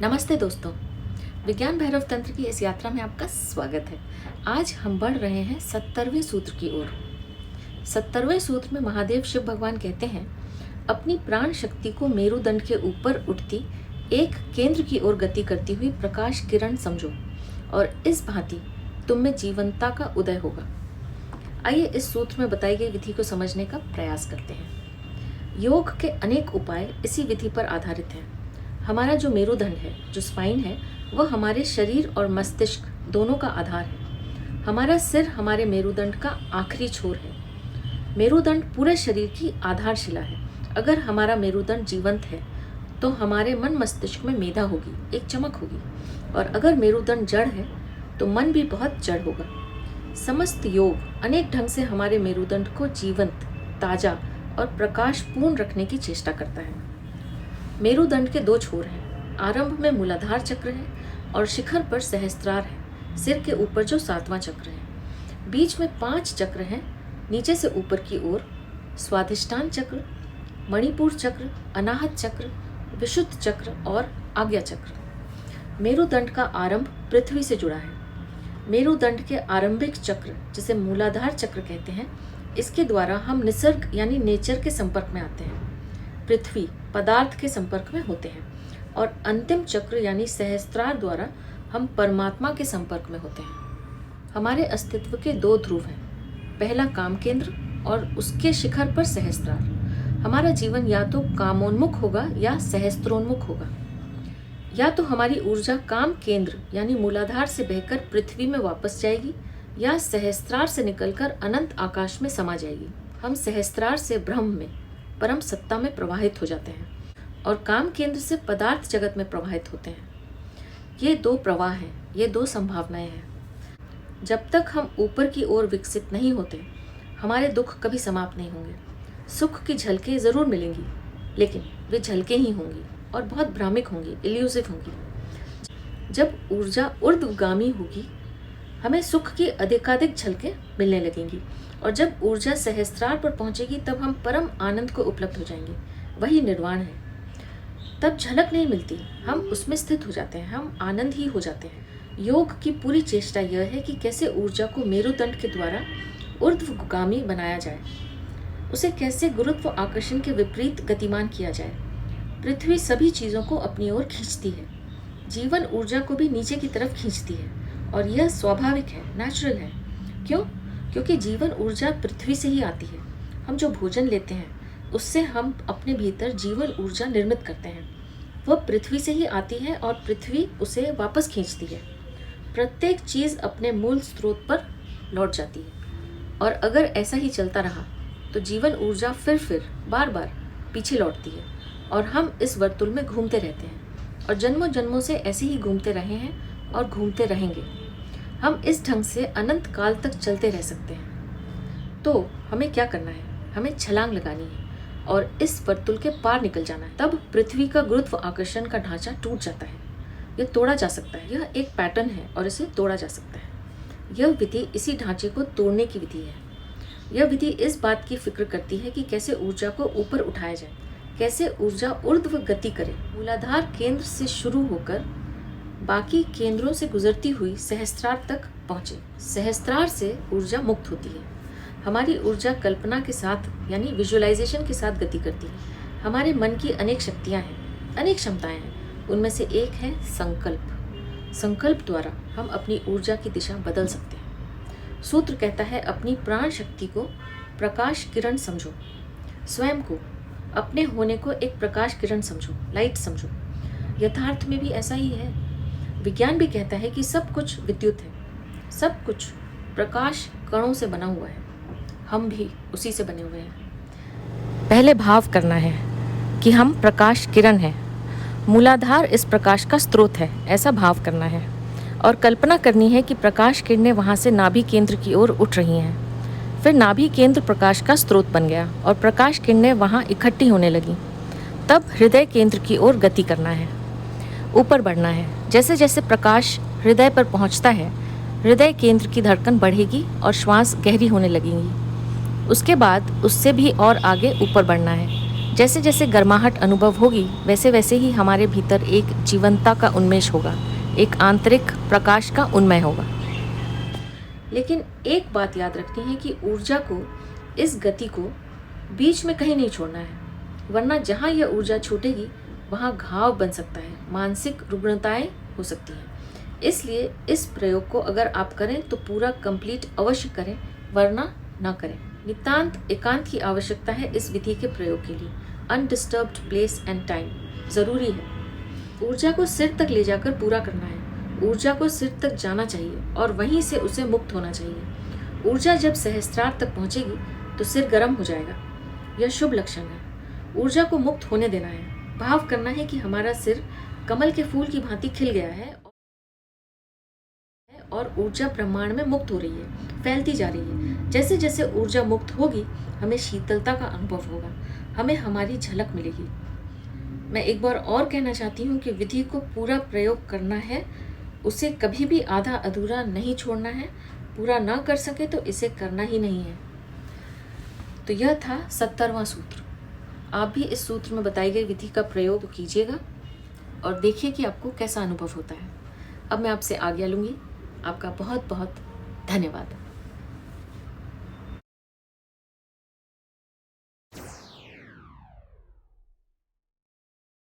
नमस्ते दोस्तों, विज्ञान भैरव तंत्र की इस यात्रा में आपका स्वागत है। आज हम बढ़ रहे हैं 70वें सूत्र की ओर। 70वें सूत्र में महादेव शिव भगवान कहते हैं, अपनी प्राण शक्ति को मेरुदंड के ऊपर उठती एक केंद्र की ओर गति करती हुई प्रकाश किरण समझो और इस भांति तुम में जीवंतता का उदय होगा। आइए इस सूत्र में बताई गई विधि को समझने का प्रयास करते हैं। योग के अनेक उपाय इसी विधि पर आधारित हैं। हमारा जो मेरुदंड है, जो स्पाइन है, वह हमारे शरीर और मस्तिष्क दोनों का आधार है। हमारा सिर हमारे मेरुदंड का आखिरी छोर है। मेरुदंड पूरे शरीर की आधारशिला है। अगर हमारा मेरुदंड जीवंत है तो हमारे मन मस्तिष्क में मेधा होगी, एक चमक होगी, और अगर मेरुदंड जड़ है तो मन भी बहुत जड़ होगा। समस्त योग अनेक ढंग से हमारे मेरुदंड को जीवंत, ताजा और प्रकाशपूर्ण रखने की चेष्टा करता है। मेरुदंड के दो छोर हैं। आरंभ में मूलाधार चक्र है और शिखर पर सहस्त्रार है, सिर के ऊपर जो 7वां चक्र है। बीच में 5 चक्र हैं, नीचे से ऊपर की ओर स्वाधिष्ठान चक्र, मणिपुर चक्र, अनाहत चक्र, विशुद्ध चक्र और आज्ञा चक्र। मेरुदंड का आरंभ पृथ्वी से जुड़ा है। मेरुदंड के आरंभिक चक्र, जिसे मूलाधार चक्र कहते हैं, इसके द्वारा हम निसर्ग यानी नेचर के संपर्क में आते हैं, पृथ्वी पदार्थ के संपर्क में होते हैं, और अंतिम चक्र यानी सहस्त्रार द्वारा हम परमात्मा के संपर्क में होते हैं। हमारे अस्तित्व के 2 ध्रुव हैं, पहला काम केंद्र और उसके शिखर पर सहस्त्रार। हमारा जीवन या तो कामोन्मुख होगा या सहस्त्रोन्मुख होगा। या तो हमारी ऊर्जा काम केंद्र यानी मूलाधार से बहकर पृथ्वी में वापस जाएगी या सहस्त्रार से निकलकर अनंत आकाश में समा जाएगी। हम सहस्त्रार से ब्रह्म में, परम सत्ता में प्रवाहित हो जाते हैं और काम केंद्र से पदार्थ जगत में प्रवाहित होते हैं। ये 2 प्रवाह हैं, ये 2 संभावनाएं हैं। जब तक हम ऊपर की ओर विकसित नहीं होते, हमारे दुख कभी समाप्त नहीं होंगे। सुख की झलकें जरूर मिलेंगी, लेकिन वे झलकें ही होंगी और बहुत भ्रामिक होंगी, इल्यूसिव होंगी। जब ऊर्जा ऊर्ध्वगामी होगी, हमें सुख की अधिकाधिक झलकें मिलने लगेंगी, और जब ऊर्जा सहस्त्रार पर पहुंचेगी तब हम परम आनंद को उपलब्ध हो जाएंगे। वही निर्वाण है। तब झलक नहीं मिलती, हम उसमें स्थित हो जाते हैं, हम आनंद ही हो जाते हैं। योग की पूरी चेष्टा यह है कि कैसे ऊर्जा को मेरुदंड के द्वारा ऊर्ध्वगामी बनाया जाए, उसे कैसे गुरुत्व आकर्षण के विपरीत गतिमान किया जाए। पृथ्वी सभी चीज़ों को अपनी ओर खींचती है, जीवन ऊर्जा को भी नीचे की तरफ खींचती है, और यह स्वाभाविक है, नेचुरल है। क्यों? क्योंकि जीवन ऊर्जा पृथ्वी से ही आती है। हम जो भोजन लेते हैं उससे हम अपने भीतर जीवन ऊर्जा निर्मित करते हैं। वह पृथ्वी से ही आती है और पृथ्वी उसे वापस खींचती है। प्रत्येक चीज़ अपने मूल स्रोत पर लौट जाती है, और अगर ऐसा ही चलता रहा तो जीवन ऊर्जा फिर बार बार पीछे लौटती है, और हम इस वर्तुल में घूमते रहते हैं और जन्मों जन्मों से ऐसे ही घूमते रहे हैं और घूमते रहेंगे। हम इस ढंग से अनंत काल तक चलते रह सकते हैं। तो हमें क्या करना है? हमें छलांग लगानी है और इस वर्तुल के पार निकल जाना है। तब पृथ्वी का गुरुत्व आकर्षण का ढांचा टूट जाता है। यह तोड़ा जा सकता है। यह एक पैटर्न है और इसे तोड़ा जा सकता है। यह विधि इसी ढांचे को तोड़ने की विधि है। यह विधि इस बात की फिक्र करती है कि कैसे ऊर्जा को ऊपर उठाया जाए, कैसे ऊर्जा ऊर्ध्व गति करे, मूलाधार केंद्र से शुरू होकर बाकी केंद्रों से गुजरती हुई सहस्त्रार तक पहुँचे। सहस्त्रार से ऊर्जा मुक्त होती है। हमारी ऊर्जा कल्पना के साथ यानी विजुअलाइजेशन के साथ गति करती है। हमारे मन की अनेक शक्तियाँ हैं, अनेक क्षमताएं हैं। उनमें से एक है संकल्प। संकल्प द्वारा हम अपनी ऊर्जा की दिशा बदल सकते हैं। सूत्र कहता है, अपनी प्राण शक्ति को प्रकाश किरण समझो। स्वयं को, अपने होने को एक प्रकाश किरण समझो, लाइट समझो। यथार्थ में भी ऐसा ही है। विज्ञान भी कहता है कि सब कुछ विद्युत है, सब कुछ प्रकाश कणों से बना हुआ है। हम भी उसी से बने हुए हैं। पहले भाव करना है कि हम प्रकाश किरण हैं, मूलाधार इस प्रकाश का स्रोत है, ऐसा भाव करना है, और कल्पना करनी है कि प्रकाश किरणें वहाँ से नाभि केंद्र की ओर उठ रही हैं। फिर नाभि केंद्र प्रकाश का स्रोत बन गया और प्रकाश किरणें वहाँ इकट्ठी होने लगीं। तब हृदय केंद्र की ओर गति करना है, ऊपर बढ़ना है। जैसे जैसे प्रकाश हृदय पर पहुँचता है, हृदय केंद्र की धड़कन बढ़ेगी और श्वास गहरी होने लगेंगी। उसके बाद उससे भी और आगे ऊपर बढ़ना है। जैसे जैसे गर्माहट अनुभव होगी वैसे वैसे ही हमारे भीतर एक जीवंतता का उन्मेष होगा, एक आंतरिक प्रकाश का उन्मय होगा। लेकिन एक बात याद रखनी है कि ऊर्जा को, इस गति को बीच में कहीं नहीं छोड़ना है, वरना जहाँ यह ऊर्जा छूटेगी वहाँ घाव बन सकता है, मानसिक रुग्णताएं हो सकती हैं। इसलिए इस प्रयोग को अगर आप करें तो पूरा कंप्लीट अवश्य करें, वरना ना करें। नितांत एकांत की आवश्यकता है इस विधि के प्रयोग के लिए। अनडिस्टर्ब्ड प्लेस एंड टाइम जरूरी है। ऊर्जा को सिर तक ले जाकर पूरा करना है। ऊर्जा को सिर तक जाना चाहिए और वहीं से उसे मुक्त होना चाहिए। ऊर्जा जब सहस्त्रार तक पहुंचेगी तो सिर गर्म हो जाएगा, यह शुभ लक्षण है। ऊर्जा को मुक्त होने देना है। भाव करना है कि हमारा सिर कमल के फूल की भांति खिल गया है और ऊर्जा ब्रह्मांड में मुक्त हो रही है, फैलती जा रही है। जैसे जैसे ऊर्जा मुक्त होगी हमें शीतलता का अनुभव होगा, हमें हमारी झलक मिलेगी। मैं एक बार और कहना चाहती हूँ कि विधि को पूरा प्रयोग करना है, उसे कभी भी आधा अधूरा नहीं छोड़ना है। पूरा ना कर सके तो इसे करना ही नहीं है। तो यह था 70वां सूत्र। आप भी इस सूत्र में बताई गई विधि का प्रयोग कीजिएगा और देखिए कि आपको कैसा अनुभव होता है। अब मैं आपसे आज्ञा लूँगी। आपका बहुत बहुत धन्यवाद।